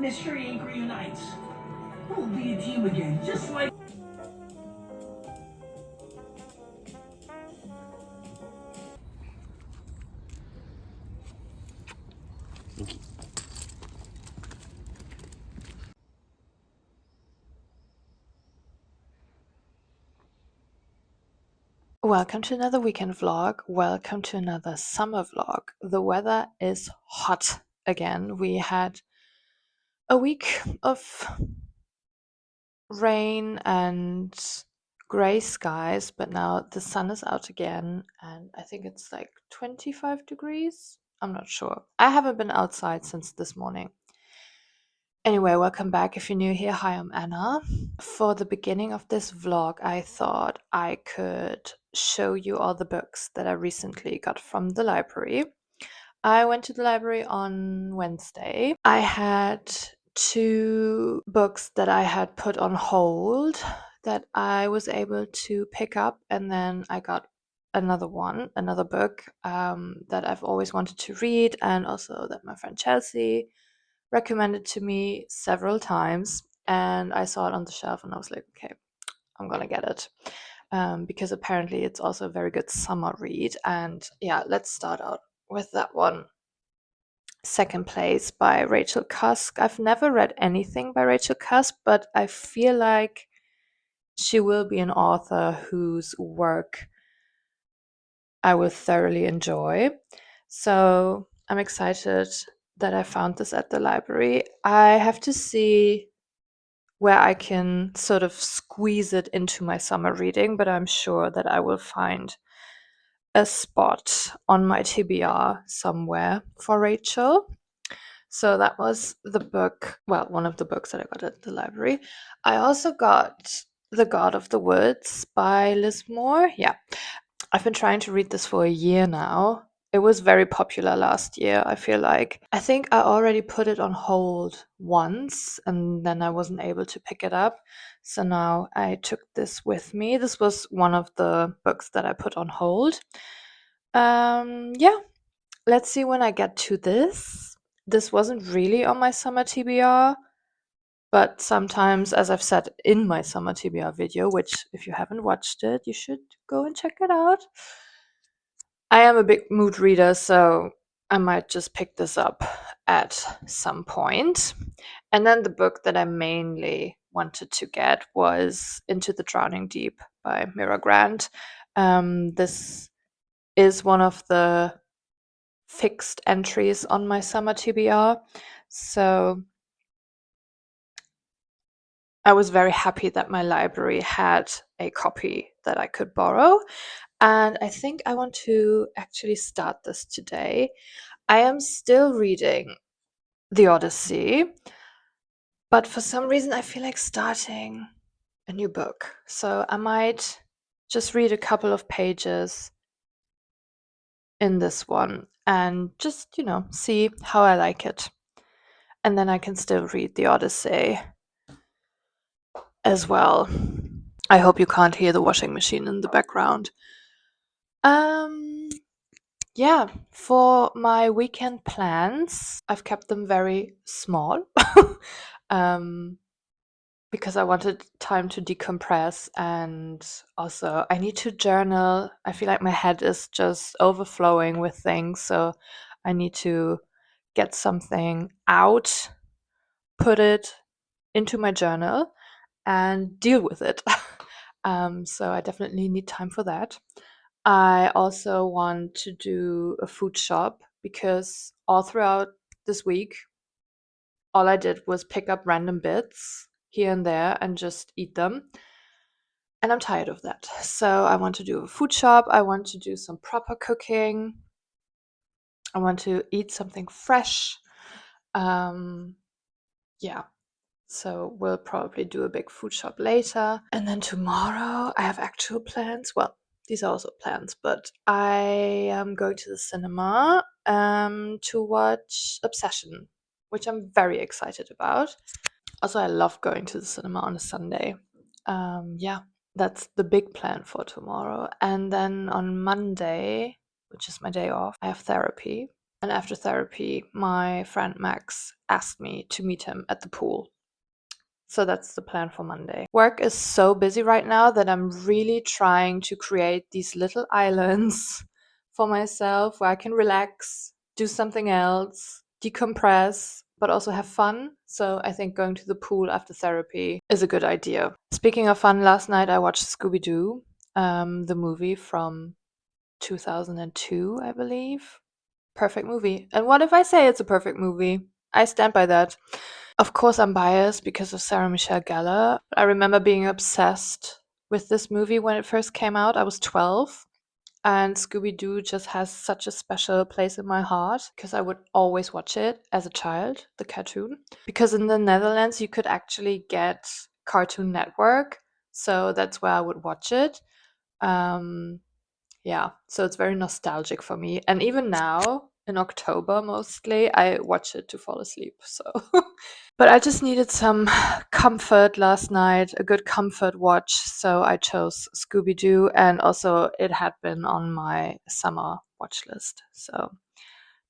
Mystery Inc. reunites. We'll be a team again, just like. Welcome to another weekend vlog. Welcome to another summer vlog. The weather is hot again. We had a week of rain and gray skies, but now the sun is out again and I think it's like 25 degrees. I'm not sure. I haven't been outside since this morning. Anyway, welcome back. If you're new here, hi, I'm Anna. For the beginning of this vlog, I thought I could show you all the books that I recently got from the library. I went to the library on Wednesday. I had 2 books that I had put on hold that I was able to pick up, and then I got another book that I've always wanted to read, and also that my friend Chelsea recommended to me several times, and I saw it on the shelf and I was like, okay, I'm gonna get it, because apparently it's also a very good summer read. And yeah, let's start out with that one. Second Place by Rachel Cusk. I've never read anything by Rachel Cusk, but I feel like she will be an author whose work I will thoroughly enjoy. So I'm excited that I found this at the library. I have to see where I can sort of squeeze it into my summer reading, but I'm sure that I will find a spot on my TBR somewhere for Rachel. So that was the book, well, one of the books that I got at the library. I also got The God of the Woods by Liz Moore. Yeah, I've been trying to read this for a year now. It was very popular last year, I feel like. I think I already put it on hold once and then I wasn't able to pick it up. So now I took this with me. This was one of the books that I put on hold. Yeah, let's see when I get to this. This wasn't really on my summer TBR, but sometimes, as I've said in my summer TBR video, which if you haven't watched it, you should go and check it out. I am a big mood reader, so I might just pick this up at some point. And then the book that I mainly wanted to get was Into the Drowning Deep by Mira Grant. This is one of the fixed entries on my summer TBR. So I was very happy that my library had a copy that I could borrow. And I think I want to actually start this today. I am still reading The Odyssey, but for some reason I feel like starting a new book. So I might just read a couple of pages in this one and just, see how I like it. And then I can still read The Odyssey as well. I hope you can't hear the washing machine in the background. Um Yeah, for my weekend plans, I've kept them very small um, because I wanted time to decompress, and also I need to journal. I feel like my head is just overflowing with things, so I need to get something out, put it into my journal, and deal with it. So I definitely need time for that. I also want to do a food shop because all throughout this week, all I did was pick up random bits here and there and just eat them. And I'm tired of that. So I want to do a food shop. I want to do some proper cooking. I want to eat something fresh. Um, yeah. So we'll probably do a big food shop later. And then tomorrow I have actual plans. Well, these are also plans, but I am going to the cinema to watch Obsession, which I'm very excited about. Also, I love going to the cinema on a Sunday. Yeah, that's the big plan for tomorrow. And then on Monday, which is my day off, I have therapy. And after therapy, my friend Max asked me to meet him at the pool. So that's the plan for Monday. Work is so busy right now that I'm really trying to create these little islands for myself where I can relax, do something else, decompress, but also have fun. So I think going to the pool after therapy is a good idea. Speaking of fun, last night I watched Scooby Doo, the movie from 2002, I believe. Perfect movie. And what if I say it's a perfect movie? I stand by that. Of course, I'm biased because of Sarah Michelle Gellar. I remember being obsessed with this movie when it first came out. I was 12, and Scooby Doo just has such a special place in my heart because I would always watch it as a child, the cartoon. Because in the Netherlands, you could actually get Cartoon Network, so that's where I would watch it. Um, yeah, so it's very nostalgic for me. And even now, in October mostly, I watch it to fall asleep. So, but I just needed some comfort last night, a good comfort watch. So I chose Scooby Doo, and also it had been on my summer watch list. So,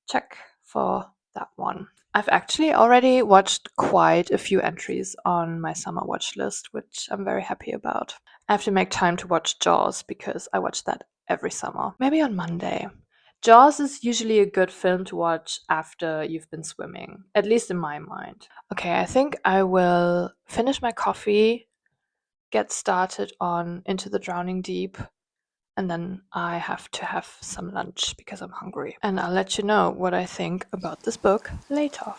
check for that one. I've actually already watched quite a few entries on my summer watch list, which I'm very happy about. I have to make time to watch Jaws because I watch that every summer. Maybe on Monday. Jaws is usually a good film to watch after you've been swimming, at least in my mind. Okay, I think I will finish my coffee, get started on Into the Drowning Deep, and then I have to have some lunch because I'm hungry. And I'll let you know what I think about this book later.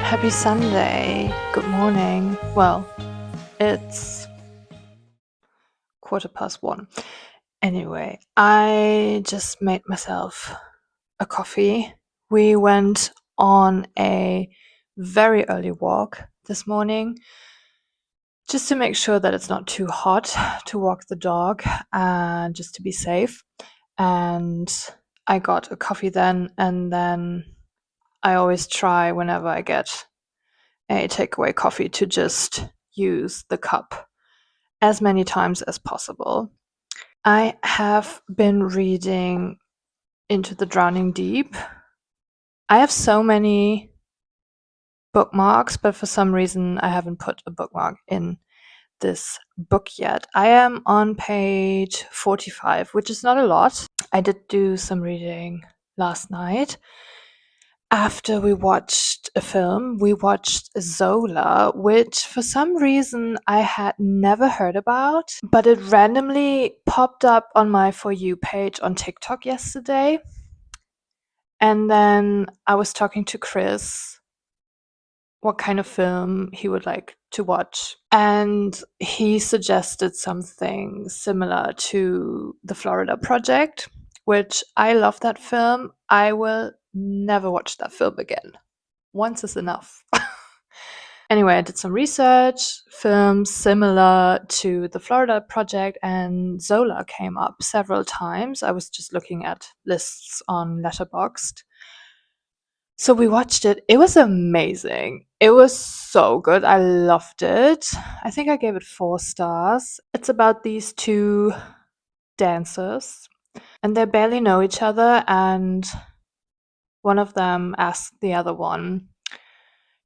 Happy Sunday. Good morning. Well, it's 1:15. Anyway, I just made myself a coffee. We went on a very early walk this morning just to make sure that it's not too hot to walk the dog and just to be safe. And I got a coffee then, and then I always try whenever I get a takeaway coffee to just use the cup as many times as possible. I have been reading Into the Drowning Deep. I have so many bookmarks, but for some reason I haven't put a bookmark in this book yet. I am on page 45, which is not a lot. I did do some reading last night. After we watched a film, we watched Zola, which for some reason I had never heard about, but it randomly popped up on my For You page on TikTok yesterday. And then I was talking to Chris what kind of film he would like to watch. And he suggested something similar to The Florida Project, which I love that film. I will never watch that film again. Once is enough. Anyway, I did some research, films similar to The Florida Project, and Zola came up several times. I was just looking at lists on Letterboxd. So we watched it. It was amazing. It was so good. I loved it. I think I gave it 4 stars. It's about these two dancers, and they barely know each other, and one of them asked the other one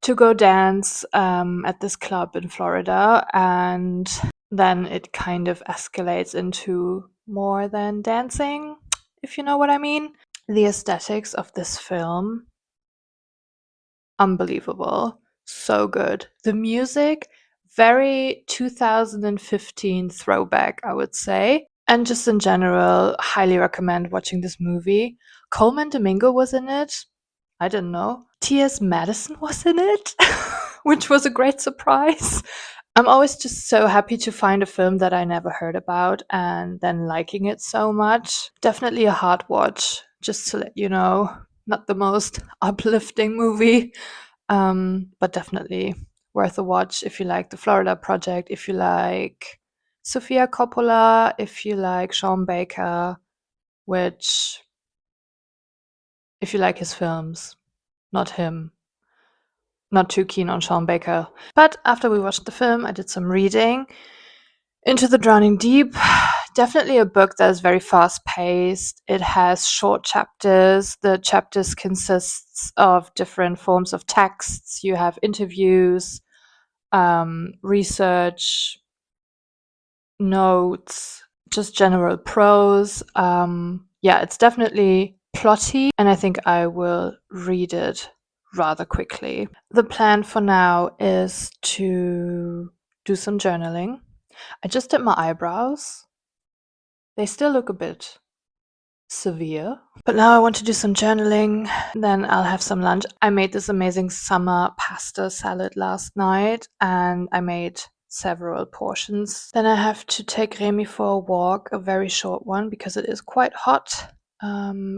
to go dance at this club in Florida, and then it kind of escalates into more than dancing, if you know what I mean. The aesthetics of this film, unbelievable. So good. The music, very 2015 throwback, I would say. And just in general, highly recommend watching this movie. Coleman Domingo was in it. I didn't know. T.S. Madison was in it, which was a great surprise. I'm always just so happy to find a film that I never heard about and then liking it so much. Definitely a hard watch, just to let you know. Not the most uplifting movie, but definitely worth a watch if you like The Florida Project, if you like Sofia Coppola, if you like Sean Baker, which, if you like his films, not him. Not too keen on Sean Baker. But after we watched the film, I did some reading. Into the Drowning Deep, definitely a book that is very fast paced. It has short chapters. The chapters consists of different forms of texts. You have interviews, research, notes, just general prose. Yeah, it's definitely plotty, and I think I will read it rather quickly. The plan for now is to do some journaling. I just did my eyebrows. They still look a bit severe. But now I want to do some journaling, then I'll have some lunch. I made this amazing summer pasta salad last night, and I made several portions. Then I have to take Remy for a walk, a very short one, because it is quite hot.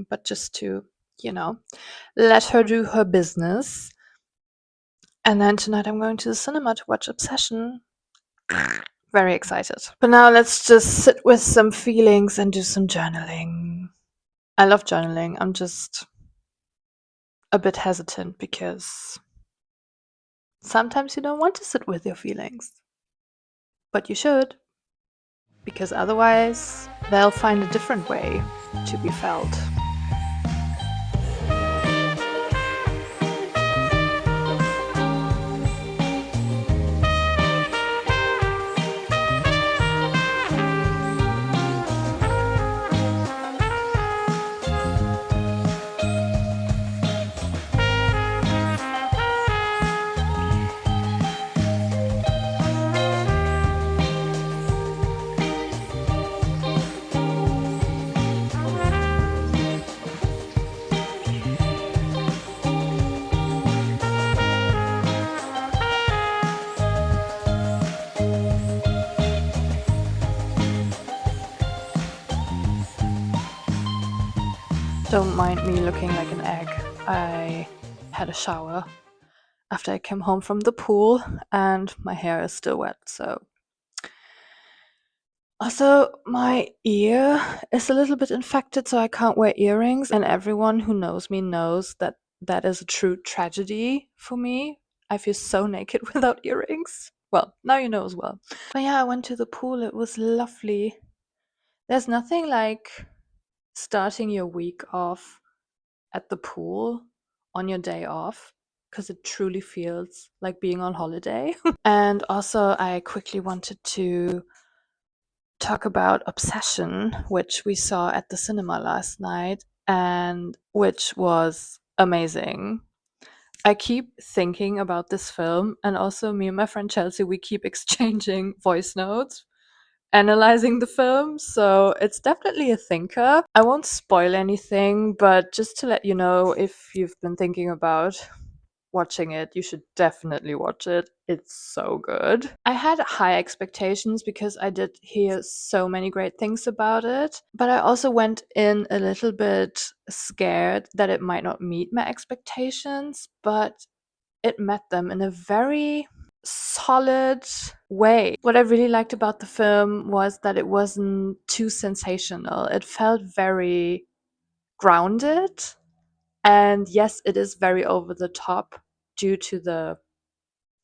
But just to, let her do her business. And then tonight I'm going to the cinema to watch Obsession. Very excited. But now let's just sit with some feelings and do some journaling. I love journaling. I'm just a bit hesitant because Sometimes you don't want to sit with your feelings, but you should, because otherwise they'll find a different way to be felt. Don't mind me looking like an egg. I had a shower after I came home from the pool and my hair is still wet, so. Also, my ear is a little bit infected, so I can't wear earrings, and everyone who knows me knows that that is a true tragedy for me. I feel so naked without earrings. Well, now you know as well. But yeah, I went to the pool. It was lovely. There's nothing like starting your week off at the pool on your day off, because it truly feels like being on holiday. And also, I quickly wanted to talk about Obsession, which we saw at the cinema last night and which was amazing. I keep thinking about this film, and also me and my friend Chelsea, we keep exchanging voice notes analyzing the film, so it's definitely a thinker. I won't spoil anything, but just to let you know, if you've been thinking about watching it, you should definitely watch it. It's so good. I had high expectations because I did hear so many great things about it, but I also went in a little bit scared that it might not meet my expectations, but it met them in a very solid way. What I really liked about the film was that it wasn't too sensational. It felt very grounded. And yes, it is very over the top due to the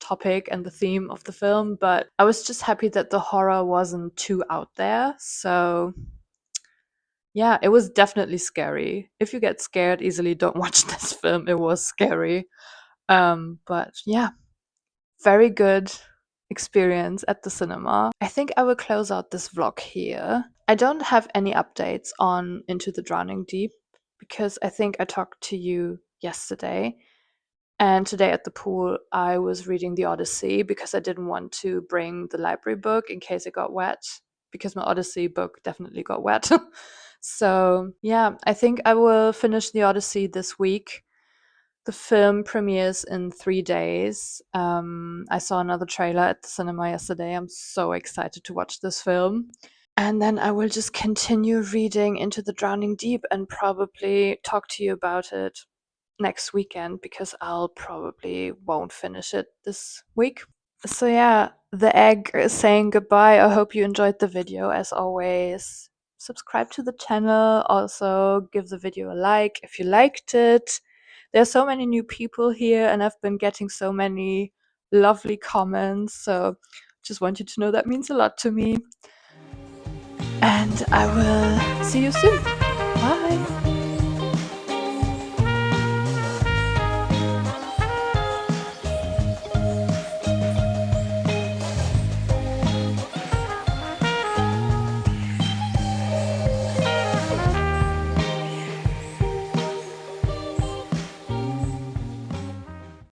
topic and the theme of the film, but I was just happy that the horror wasn't too out there. So yeah, it was definitely scary. If you get scared easily, don't watch this film. It was scary. But yeah, very good experience at the cinema. I think I will close out this vlog here. I don't have any updates on Into the Drowning Deep because I think I talked to you yesterday. And today at the pool, I was reading the Odyssey because I didn't want to bring the library book in case it got wet, because my Odyssey book definitely got wet. So, yeah, I think I will finish the Odyssey this week. The film premieres in 3 days. I saw another trailer at the cinema yesterday. I'm so excited to watch this film. And then I will just continue reading Into the Drowning Deep and probably talk to you about it next weekend because I'll probably won't finish it this week. So yeah, the egg is saying goodbye. I hope you enjoyed the video as always. Subscribe to the channel. Also give the video a like if you liked it. There's so many new people here and I've been getting so many lovely comments. So just want you to know that means a lot to me. And I will see you soon. Bye.